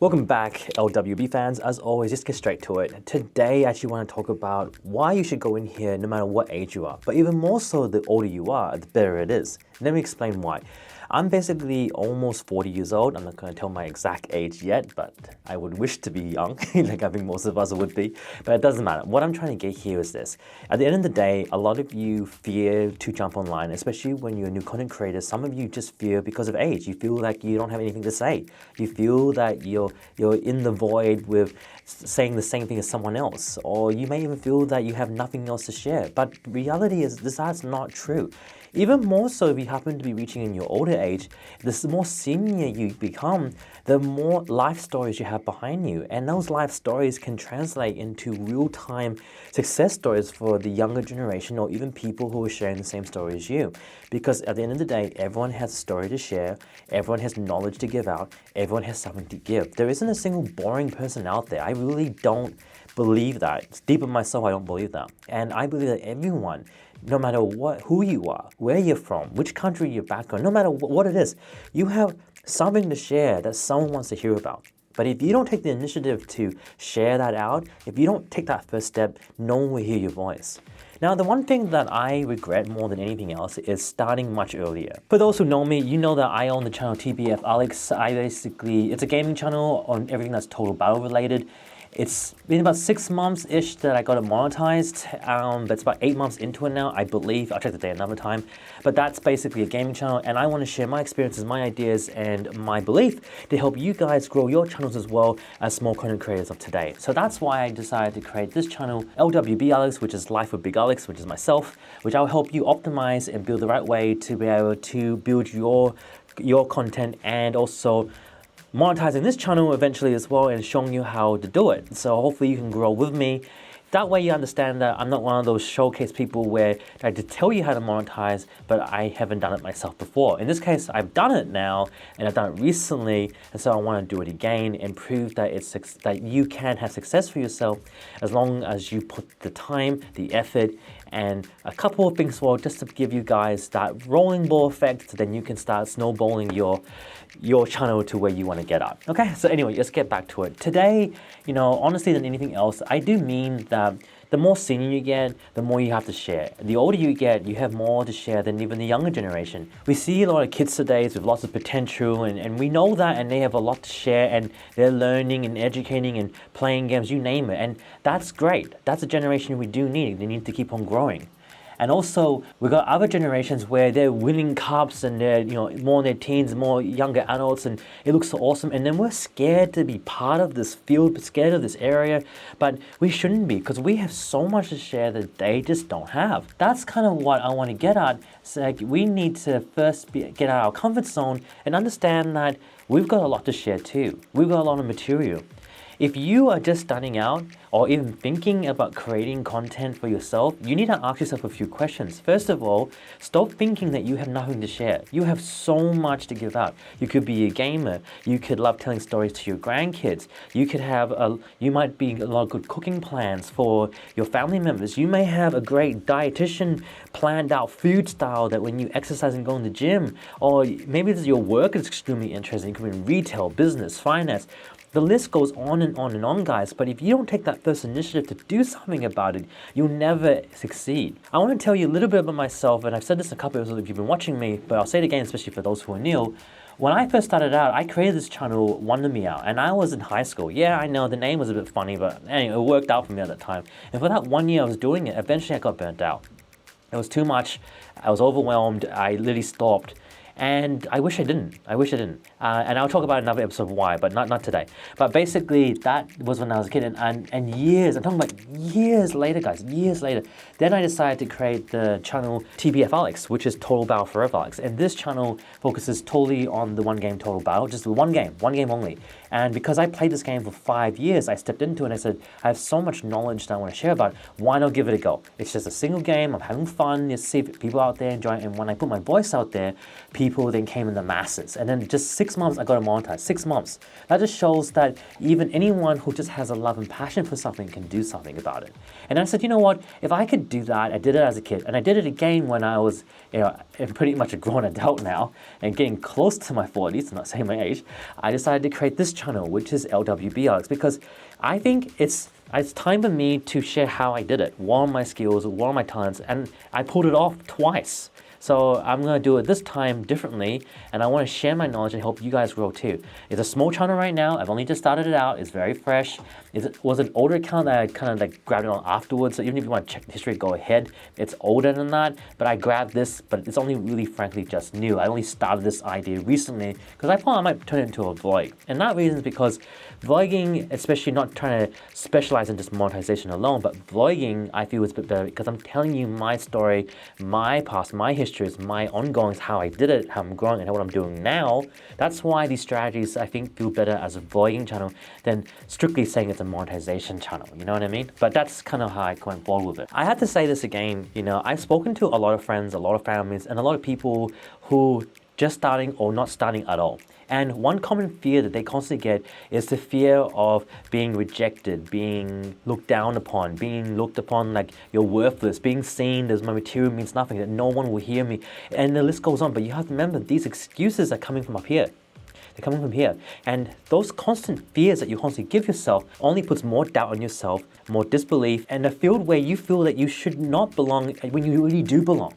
Welcome back, LWB fans. As always, just get straight to it. Today, I actually want to talk about why you should go in here no matter what age you are. But even more so, the older you are, the better it is. Let me explain why. I'm basically almost 40 years old. I'm not going to tell my exact age yet, but I would wish to be young, like I think most of us would be. But it doesn't matter. What I'm trying to get here is this. At the end of the day, a lot of you fear to jump online, especially when you're a new content creator. Some of you just fear because of age. You feel like you don't have anything to say. You feel that you're in the void with saying the same thing as someone else, or you may even feel that you have nothing else to share. But reality is that's not true. Even more so if you happen to be reaching in your older age, the more senior you become, the more life stories you have behind you. And those life stories can translate into real-time success stories for the younger generation or even people who are sharing the same story as you. Because at the end of the day, everyone has a story to share, everyone has knowledge to give out, everyone has something to give. There isn't a single boring person out there. I really don't believe that. It's deep in myself, I don't believe that. And I believe that everyone, no matter who you are, where you're from, which country you're back on, no matter what it is, you have something to share that someone wants to hear about. But if you don't take the initiative to share that out, if you don't take that first step, no one will hear your voice. Now, the one thing that I regret more than anything else is starting much earlier. For those who know me, you know that I own the channel TBF Alex. It's a gaming channel on everything that's total battle related. It's been about 6 months-ish that I got it monetized. That's about 8 months into it now, I believe. I'll check the day another time. But that's basically a gaming channel, and I want to share my experiences, my ideas, and my belief to help you guys grow your channels as well as small content creators of today. So that's why I decided to create this channel, LWB Alex, which is Life with Big Alex, which is myself, which I'll help you optimize and build the right way to be able to build your content and also monetizing this channel eventually as well and showing you how to do it. So hopefully you can grow with me. That way you understand that I'm not one of those showcase people where I have to tell you how to monetize, but I haven't done it myself before. In this case, I've done it now, and I've done it recently, and so I want to do it again and prove that that you can have success for yourself as long as you put the time, the effort, and a couple of things for just to give you guys that rolling ball effect, so then you can start snowballing your channel to where you want to get at. Okay, so anyway, let's get back to it. Today, honestly than anything else, I do mean that the more senior you get, the more you have to share. The older you get, you have more to share than even the younger generation. We see a lot of kids today with lots of potential, and we know that, and they have a lot to share, and they're learning and educating and playing games, you name it, and that's great. That's a generation we do need. They need to keep on growing. And also, we've got other generations where they're winning cups and they're, more in their teens, more younger adults, and it looks so awesome. And then we're scared to be part of this field, scared of this area, but we shouldn't be because we have so much to share that they just don't have. That's kind of what I want to get at. It's like we need to first get out of our comfort zone and understand that we've got a lot to share too. We've got a lot of material. If you are just starting out or even thinking about creating content for yourself, you need to ask yourself a few questions. First of all, stop thinking that you have nothing to share. You have so much to give out. You could be a gamer. You could love telling stories to your grandkids. You might be a lot of good cooking plans for your family members. You may have a great dietitian planned out food style that when you exercise and go in the gym, or maybe your work is extremely interesting. It could be in retail, business, finance. The list goes on and on and on, guys, but if you don't take that first initiative to do something about it, you'll never succeed. I want to tell you a little bit about myself, and I've said this in a couple of episodes if you've been watching me, but I'll say it again, especially for those who are new. When I first started out, I created this channel, Wonder Me Out, and I was in high school. Yeah, I know the name was a bit funny, but anyway, it worked out for me at that time. And for that 1 year I was doing it, eventually I got burnt out. It was too much, I was overwhelmed, I literally stopped. And I wish I didn't. And I'll talk about another episode of why, but not today. But basically, that was when I was a kid. And years, I'm talking about years later, guys, years later, then I decided to create the channel TBF Alex, which is Total Battle Forever Alex. And this channel focuses totally on the one game Total Battle, just one game only. And because I played this game for 5 years, I stepped into it and I said, I have so much knowledge that I want to share about it. Why not give it a go? It's just a single game. I'm having fun. You see people out there enjoying it. And when I put my voice out there, people then came in the masses. And then just 6 months, I got it monetized. 6 months. That just shows that even anyone who just has a love and passion for something can do something about it. And I said, you know what? If I could do that, I did it as a kid. And I did it again when I was, pretty much a grown adult now and getting close to my 40s, not saying my age. I decided to create this channel, which is LWBRX, because I think it's time for me to share how I did it, what are my skills, what are my talents, and I pulled it off twice. So I'm going to do it this time differently, and I want to share my knowledge and help you guys grow too. It's a small channel right now. I've only just started it out. It's very fresh. It was an older account that I kind of like grabbed it on afterwards. So even if you want to check the history, go ahead. It's older than that, but I grabbed this, but it's only really frankly just new. I only started this idea recently because I thought I might turn it into a vlog. And that reason is because vlogging, especially not trying to specialize in just monetization alone, but vlogging I feel is a bit better because I'm telling you my story, my past, my history, my ongoings, how I did it, how I'm growing, and what I'm doing now. That's why these strategies I think feel better as a vlogging channel than strictly saying it's a monetization channel. You know what I mean? But that's kind of how I went forward with it. I had to say this again. I've spoken to a lot of friends, a lot of families, and a lot of people who just starting or not starting at all. And one common fear that they constantly get is the fear of being rejected, being looked down upon, being looked upon like you're worthless, being seen as my material means nothing, that no one will hear me, and the list goes on. But you have to remember, these excuses are coming from up here. They're coming from here. And those constant fears that you constantly give yourself only puts more doubt on yourself, more disbelief, and a field where you feel that you should not belong when you really do belong.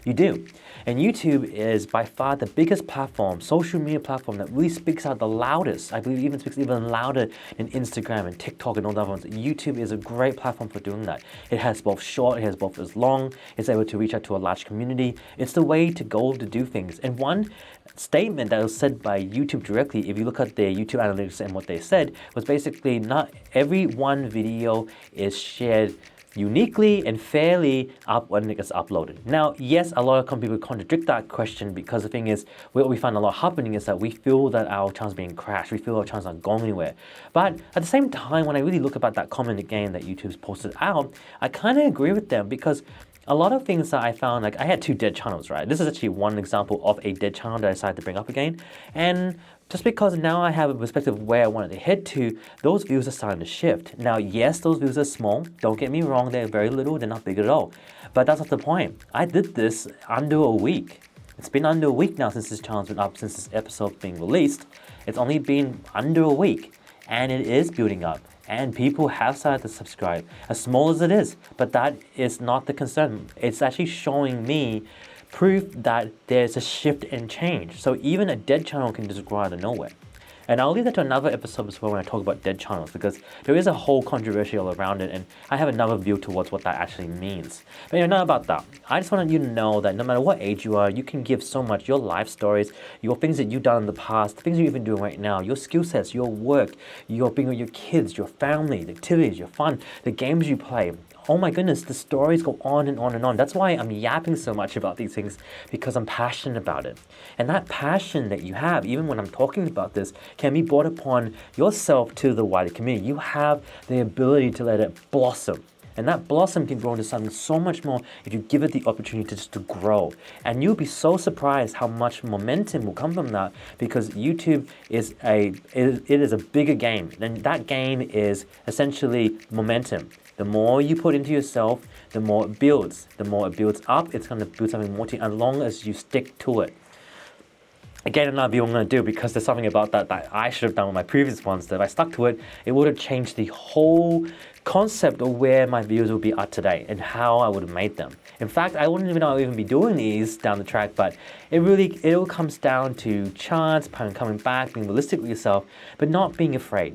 You do. And YouTube is by far the biggest platform, social media platform that really speaks out the loudest. I believe even speaks even louder than Instagram and TikTok and all the other ones. YouTube is a great platform for doing that. It has both short, it has both as long. It's able to reach out to a large community. It's the way to go to do things. And one statement that was said by YouTube directly, if you look at their YouTube analytics and what they said, was basically not every one video is shared uniquely and fairly up when it gets uploaded. Now, yes, a lot of people contradict that question because the thing is, what we find a lot happening is that we feel that our channel's being crashed, we feel our channel's not going anywhere. But at the same time, when I really look about that comment again that YouTube's posted out, I kind of agree with them because a lot of things that I found, like I had 2 dead channels, right? This is actually one example of a dead channel that I decided to bring up again. And just because now I have a perspective of where I wanted to head to, those views are starting to shift. Now, yes, those views are small. Don't get me wrong, they're very little, they're not big at all. But that's not the point. I did this under a week. It's been under a week now since this channel's been up, since this episode's being released. It's only been under a week, and it is building up. And people have started to subscribe, as small as it is. But that is not the concern. It's actually showing me proof that there's a shift and change. So even a dead channel can just grow out of nowhere. And I'll leave that to another episode as well when I talk about dead channels, because there is a whole controversy all around it, and I have another view towards what that actually means. But not about that. I just wanted you to know that no matter what age you are, you can give so much. Your life stories, your things that you've done in the past, the things you're even doing right now, your skill sets, your work, your being with your kids, your family, the activities, your fun, the games you play. Oh my goodness, the stories go on and on and on. That's why I'm yapping so much about these things, because I'm passionate about it. And that passion that you have, even when I'm talking about this, can be brought upon yourself to the wider community. You have the ability to let it blossom. And that blossom can grow into something so much more if you give it the opportunity to grow. And you'll be so surprised how much momentum will come from that, because YouTube is a bigger game. And that game is essentially momentum. The more you put into yourself, the more it builds. The more it builds up, it's going to build something more to you, as long as you stick to it. Again, another video I'm going to do, because there's something about that I should have done with my previous ones, that if I stuck to it, it would have changed the whole concept of where my videos would be at today and how I would have made them. In fact, I wouldn't even know I would even be doing these down the track, but it all comes down to chance, coming back, being realistic with yourself, but not being afraid.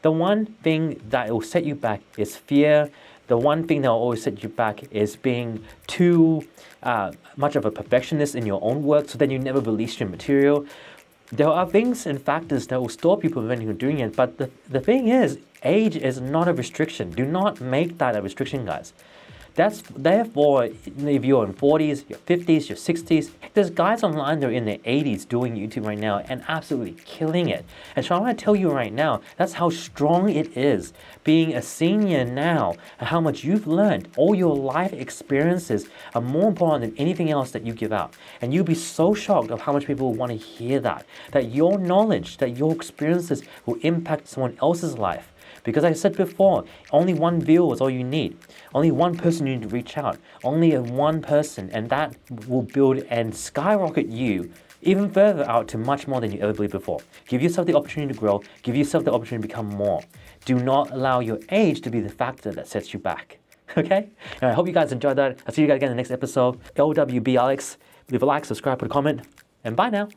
The one thing that will set you back is fear. The one thing that will always set you back is being too much of a perfectionist in your own work, so then you never release your material. There are things and factors that will stop you from preventing you doing it, but the thing is, age is not a restriction. Do not make that a restriction, guys. Therefore, if you're in 40s, your 50s, your 60s, there's guys online that are in their 80s doing YouTube right now and absolutely killing it. And so I want to tell you right now, that's how strong it is. Being a senior now, and how much you've learned, all your life experiences are more important than anything else that you give out. And you'll be so shocked of how much people want to hear that your knowledge, that your experiences will impact someone else's life. Because I said before, only one viewer is all you need. Only one person you need to reach out. Only one person, and that will build and skyrocket you even further out to much more than you ever believed before. Give yourself the opportunity to grow. Give yourself the opportunity to become more. Do not allow your age to be the factor that sets you back. Okay? And I hope you guys enjoyed that. I'll see you guys again in the next episode. LWB Alex. Leave a like, subscribe, put a comment, and bye now.